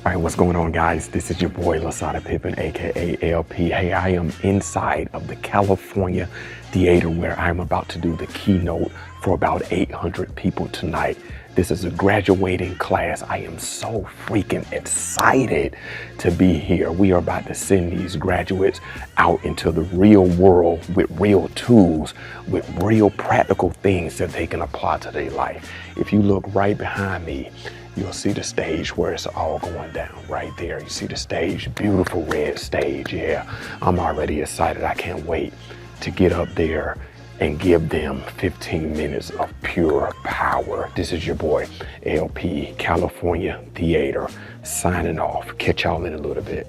All right, what's going on, guys? This is your boy, Lasada Pippen, aka LP. Hey, I am inside of the California Theater where I'm about to do the keynote for about 800 people tonight. This is a graduating class. I am so freaking excited to be here. We are about to send these graduates out into the real world with real tools, with real practical things that they can apply to their life. If you look right behind me, you'll see the stage where it's all going down right there. You see the stage, beautiful red stage. Yeah, I'm already excited. I can't wait to get up there and give them 15 minutes of pure power. This is your boy, LP, California Theater, signing off. Catch y'all in a little bit.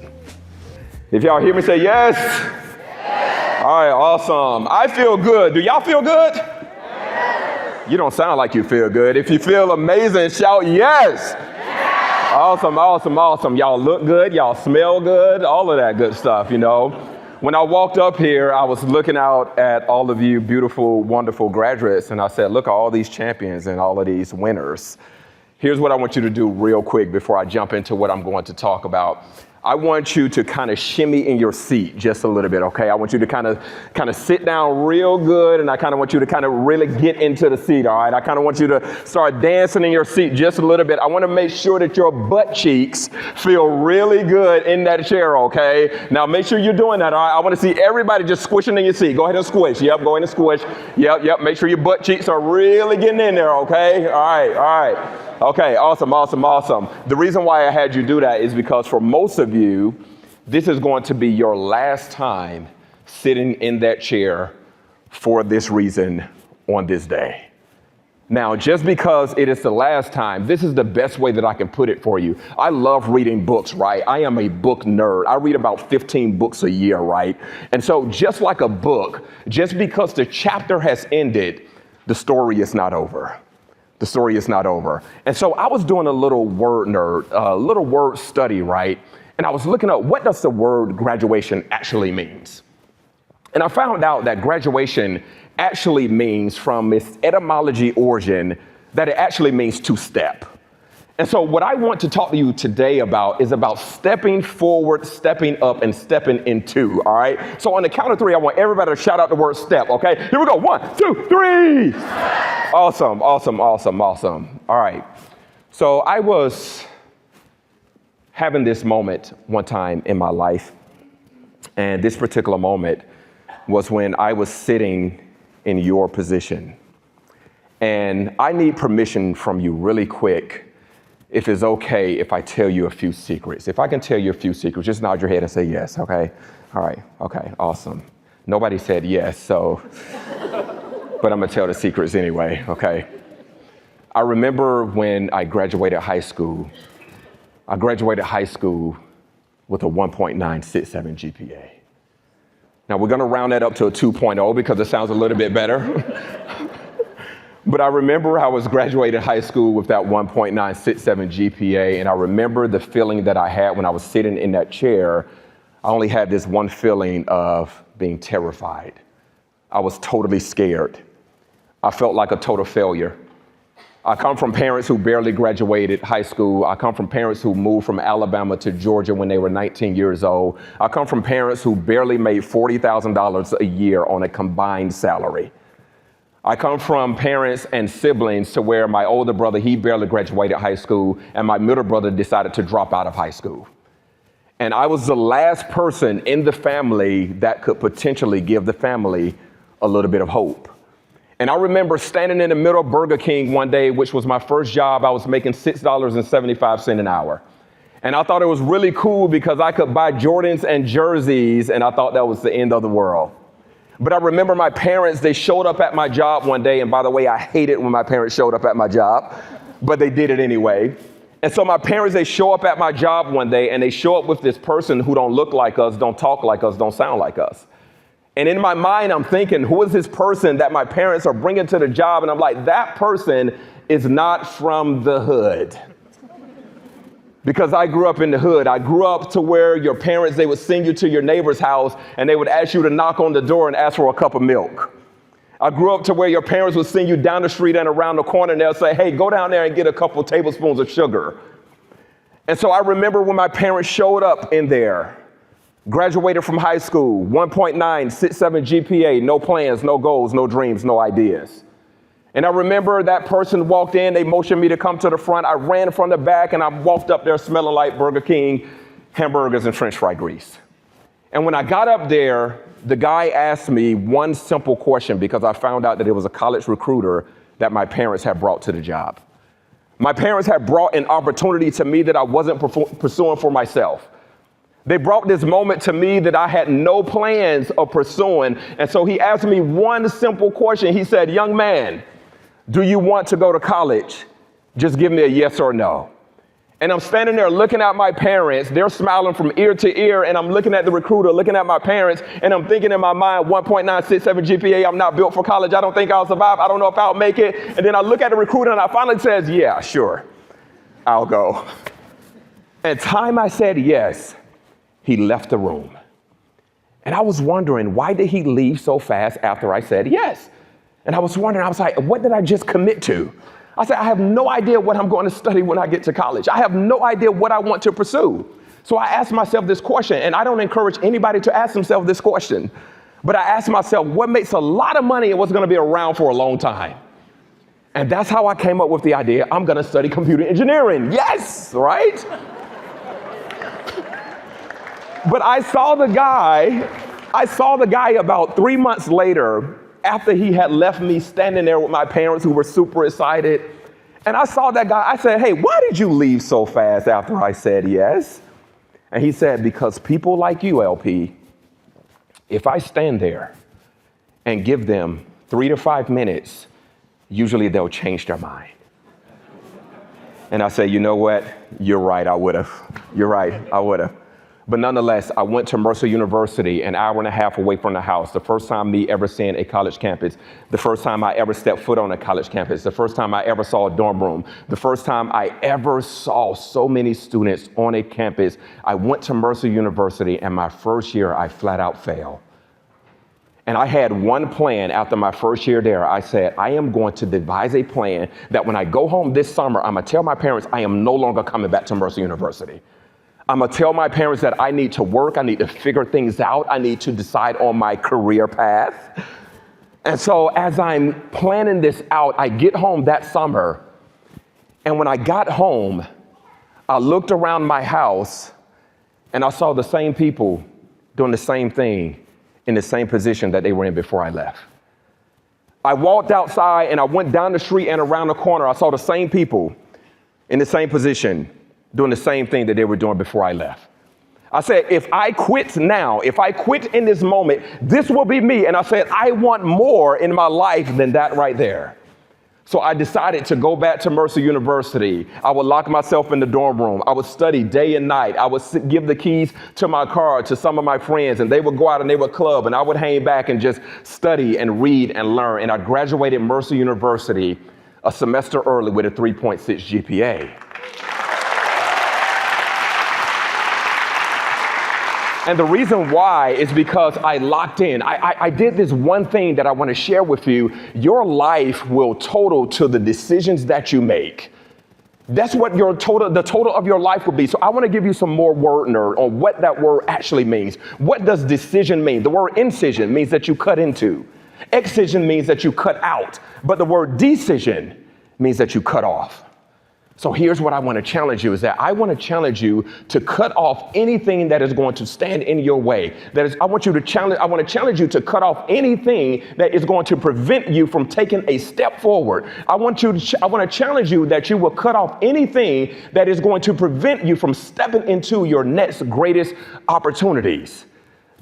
If y'all hear me, say yes. Yes. All right, awesome. I feel good. Do y'all feel good? Yes. You don't sound like you feel good. If you feel amazing, shout yes. Yes. Awesome, awesome, awesome. Y'all look good. Y'all smell good. All of that good stuff, you know. When I walked up here, I was looking out at all of you beautiful, wonderful graduates, and I said, look at all these champions and all of these winners. Here's what I want you to do real quick before I jump into what I'm going to talk about. I want you to kind of shimmy in your seat just a little bit, okay? I want you to kind of sit down real good, and I kind of want you to kind of really get into the seat, all right? I kind of want you to start dancing in your seat just a little bit. I want to make sure that your butt cheeks feel really good in that chair, okay? Now make sure you're doing that, all right? I want to see everybody just squishing in your seat. Go ahead and squish. Yep, go ahead and squish. Yep. Make sure your butt cheeks are really getting in there, okay? All right. Okay, awesome. The reason why I had you do that is because for most of you, this is going to be your last time sitting in that chair for this reason on this day. Now, just because it is the last time, this is the best way that I can put it for you. I love reading books, right? I am a book nerd. I read about 15 books a year, right? And so just like a book, just because the chapter has ended, the story is not over. The story is not over. And so I was doing a little word study, right? And I was looking up, what does the word graduation actually means? And I found out that graduation actually means, from its etymology origin, that it actually means to step. And so what I want to talk to you today about is about stepping forward, stepping up, and stepping into, all right? So on the count of three, I want everybody to shout out the word step, okay? Here we go, 1, 2, 3. Awesome. All right. So I was having this moment one time in my life, and this particular moment was when I was sitting in your position. And I need permission from you really quick, if it's okay if I tell you a few secrets. If I can tell you a few secrets, just nod your head and say yes, okay? All right, okay, awesome. Nobody said yes, so, but I'm gonna tell the secrets anyway, okay? I remember when I graduated high school. I graduated high school with a 1.967 GPA. Now we're gonna round that up to a 2.0 because it sounds a little bit better. But I remember I was graduating high school with that 1.967 GPA, and I remember the feeling that I had when I was sitting in that chair. I only had this one feeling of being terrified. I was totally scared. I felt like a total failure. I come from parents who barely graduated high school. I come from parents who moved from Alabama to Georgia when they were 19 years old. I come from parents who barely made $40,000 a year on a combined salary. I come from parents and siblings to where my older brother, he barely graduated high school, and my middle brother decided to drop out of high school. And I was the last person in the family that could potentially give the family a little bit of hope. And I remember standing in the middle of Burger King one day, which was my first job. I was making $6.75 an hour. And I thought it was really cool because I could buy Jordans and jerseys, and I thought that was the end of the world. But I remember my parents, they showed up at my job one day. And by the way, I hated when my parents showed up at my job, but they did it anyway. And so my parents, they show up at my job one day, and they show up with this person who don't look like us, don't talk like us, don't sound like us. And in my mind, I'm thinking, who is this person that my parents are bringing to the job? And I'm like, that person is not from the hood. Because I grew up in the hood. I grew up to where your parents, they would send you to your neighbor's house and they would ask you to knock on the door and ask for a cup of milk. I grew up to where your parents would send you down the street and around the corner and they'll say, hey, go down there and get a couple tablespoons of sugar. And so I remember when my parents showed up in there, graduated from high school, 1.9, 67 GPA, no plans, no goals, no dreams, no ideas. And I remember that person walked in, they motioned me to come to the front. I ran from the back and I walked up there smelling like Burger King hamburgers and French fry grease. And when I got up there, the guy asked me one simple question because I found out that it was a college recruiter that my parents had brought to the job. My parents had brought an opportunity to me that I wasn't pursuing for myself. They brought this moment to me that I had no plans of pursuing. And so he asked me one simple question. He said, young man, do you want to go to college? Just give me a yes or no. And I'm standing there looking at my parents. They're smiling from ear to ear. And I'm looking at the recruiter, looking at my parents. And I'm thinking in my mind, 1.967 GPA, I'm not built for college. I don't think I'll survive. I don't know if I'll make it. And then I look at the recruiter and I finally says, yeah, sure, I'll go. And time I said yes, he left the room. And I was wondering, why did he leave so fast after I said yes? And I was wondering, I was like, what did I just commit to? I said, I have no idea what I'm going to study when I get to college. I have no idea what I want to pursue. So I asked myself this question, and I don't encourage anybody to ask themselves this question, but I asked myself, what makes a lot of money and what's going to be around for a long time? And that's how I came up with the idea, I'm going to study computer engineering. Yes, right? But I saw the guy about 3 months later, after he had left me standing there with my parents who were super excited. And I saw that guy, I said, hey, why did you leave so fast after I said yes? And he said, because people like you, LP, if I stand there and give them 3 to 5 minutes, usually they'll change their mind. And I said, you know what? You're right, I would have. You're right, I would have. But nonetheless, I went to Mercer University, an hour and a half away from the house. The first time me ever seeing a college campus. The first time I ever stepped foot on a college campus. The first time I ever saw a dorm room. The first time I ever saw so many students on a campus. I went to Mercer University, and my first year, I flat out failed. And I had one plan after my first year there. I said, I am going to devise a plan that when I go home this summer, I'm going to tell my parents I am no longer coming back to Mercer University. I'm going to tell my parents that I need to work. I need to figure things out. I need to decide on my career path. And so as I'm planning this out, I get home that summer. And when I got home, I looked around my house and I saw the same people doing the same thing in the same position that they were in before I left. I walked outside and I went down the street and around the corner. I saw the same people in the same position doing the same thing that they were doing before I left. I said, if I quit now, if I quit in this moment, this will be me. And I said, I want more in my life than that right there. So I decided to go back to Mercer University. I would lock myself in the dorm room. I would study day and night. I would give the keys to my car to some of my friends, and they would go out and they would club, and I would hang back and just study and read and learn. And I graduated Mercer University a semester early with a 3.6 GPA. And the reason why is because I locked in. I did this one thing that I want to share with you. Your life will total to the decisions that you make. That's what the total of your life will be. So I want to give you some more word nerd on what that word actually means. What does decision mean? The word incision means that you cut into. Excision means that you cut out. But the word decision means that you cut off. So here's what I want to challenge you is that I want to challenge you to cut off anything that is going to stand in your way. I want to challenge you to cut off anything that is going to prevent you from taking a step forward. I want to challenge you that you will cut off anything that is going to prevent you from stepping into your next greatest opportunities.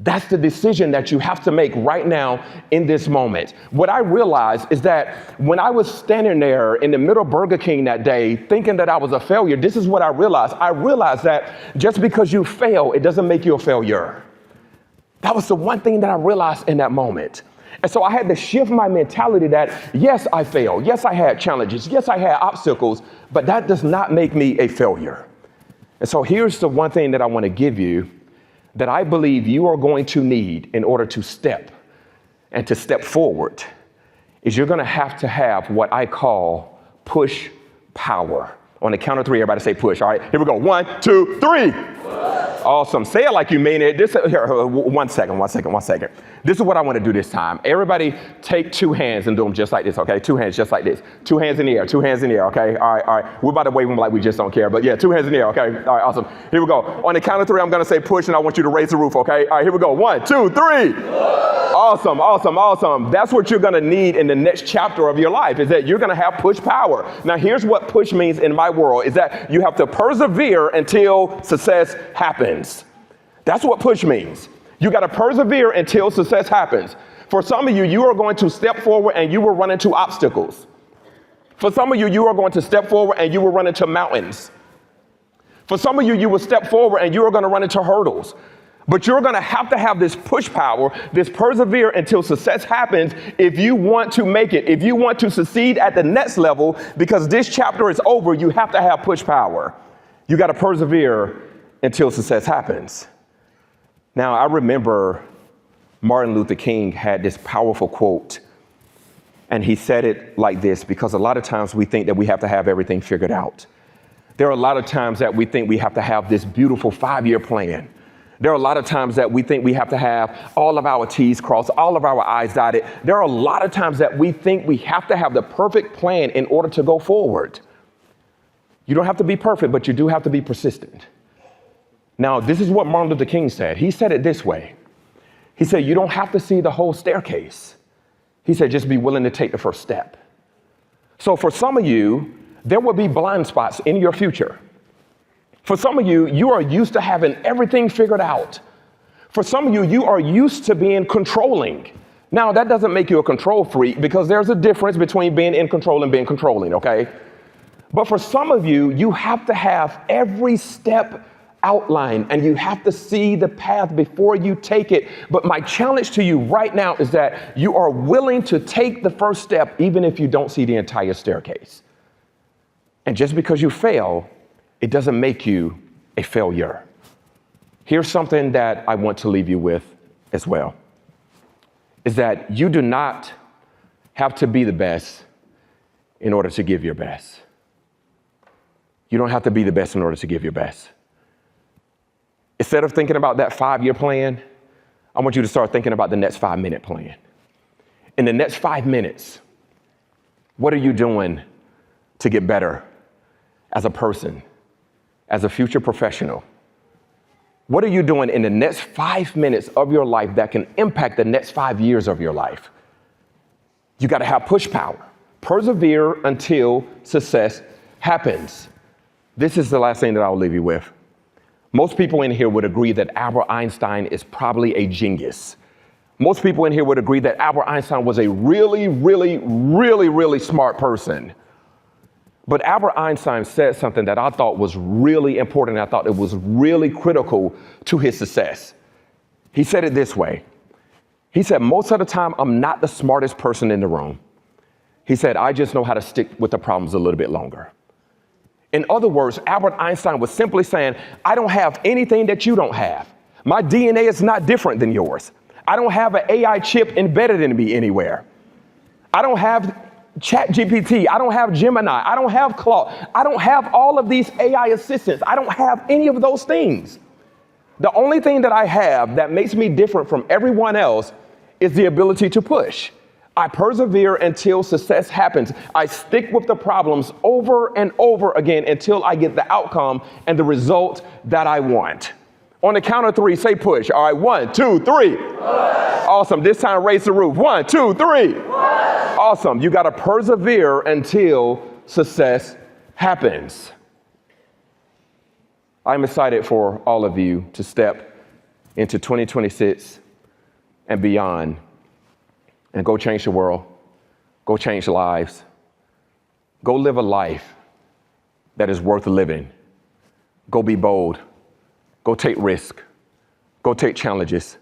That's the decision that you have to make right now in this moment. What I realized is that when I was standing there in the middle of Burger King that day thinking that I was a failure, this is what I realized. I realized that just because you fail, it doesn't make you a failure. That was the one thing that I realized in that moment. And so I had to shift my mentality that, yes, I failed. Yes, I had challenges. Yes, I had obstacles, but that does not make me a failure. And so here's the one thing that I want to give you that I believe you are going to need in order to step forward is you're going to have what I call push power. On the count of three, everybody say push. All right, here we go. 1, 2, 3. Awesome. Say it like you mean it. Here, one second. This is what I want to do this time. Everybody take two hands and do them just like this, okay? Two hands just like this. Two hands in the air, okay? All right. We're about to wave them like we just don't care, but yeah, two hands in the air, okay? All right, awesome. Here we go. On the count of three, I'm going to say push, and I want you to raise the roof, okay? All right, here we go. 1, 2, 3. Awesome. That's what you're going to need in the next chapter of your life, is that you're going to have push power. Now, here's what push means in my world, is that you have to persevere until success happens. That's what push means. You got to persevere until success happens. For some of you, you are going to step forward and you will run into obstacles. For some of you, you are going to step forward and you will run into mountains. For some of you, you will step forward and you are going to run into hurdles. But you're going to have this push power, this persevere until success happens if you want to make it, if you want to succeed at the next level, because this chapter is over, you have to have push power. You got to persevere until success happens. Now, I remember Martin Luther King had this powerful quote, and he said it like this, because a lot of times we think that we have to have everything figured out. There are a lot of times that we think we have to have this beautiful 5-year plan. There are a lot of times that we think we have to have all of our T's crossed, all of our I's dotted. There are a lot of times that we think we have to have the perfect plan in order to go forward. You don't have to be perfect, but you do have to be persistent. Now, this is what Martin Luther King said. He said it this way. He said, you don't have to see the whole staircase. He said, just be willing to take the first step. So for some of you, there will be blind spots in your future. For some of you, you are used to having everything figured out. For some of you, you are used to being controlling. Now, that doesn't make you a control freak, because there's a difference between being in control and being controlling, okay? But for some of you, you have to have every step outlined, and you have to see the path before you take it. But my challenge to you right now is that you are willing to take the first step, even if you don't see the entire staircase. And just because you fail, it doesn't make you a failure. Here's something that I want to leave you with as well, is that you do not have to be the best in order to give your best. You don't have to be the best in order to give your best. Instead of thinking about that 5-year plan, I want you to start thinking about the next 5-minute plan. In the next 5 minutes, what are you doing to get better as a person, as a future professional? What are you doing in the next 5 minutes of your life that can impact the next 5 years of your life? You got to have push power. Persevere until success happens. This is the last thing that I'll leave you with. Most people in here would agree that Albert Einstein is probably a genius. Most people in here would agree that Albert Einstein was a really smart person. But Albert Einstein said something that I thought was really important. I thought it was really critical to his success. He said it this way. He said, most of the time, I'm not the smartest person in the room. He said, I just know how to stick with the problems a little bit longer. In other words, Albert Einstein was simply saying, I don't have anything that you don't have. My DNA is not different than yours. I don't have an AI chip embedded in me anywhere. I don't have ChatGPT. I don't have Gemini. I don't have Claude. I don't have all of these AI assistants. I don't have any of those things. The only thing that I have that makes me different from everyone else is the ability to push. I persevere until success happens. I stick with the problems over and over again until I get the outcome and the result that I want. On the count of three, say push. All right, 1, 2, 3. Push. Awesome. This time, raise the roof. 1, 2, 3. Push. Awesome. You got to persevere until success happens. I'm excited for all of you to step into 2026 and beyond and go change the world, go change lives, go live a life that is worth living. Go be bold, go take risk, go take challenges,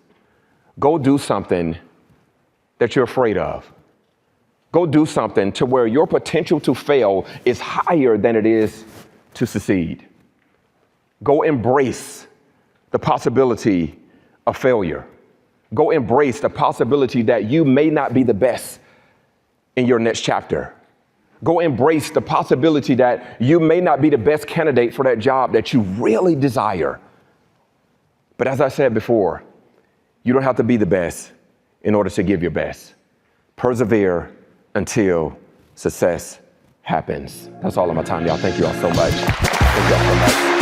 go do something that you're afraid of. Go do something to where your potential to fail is higher than it is to succeed. Go embrace the possibility of failure. Go embrace the possibility that you may not be the best in your next chapter. Go embrace the possibility that you may not be the best candidate for that job that you really desire. But as I said before, you don't have to be the best in order to give your best. Persevere until success happens. That's all of my time, y'all. Thank you all so much. Thank you all so much.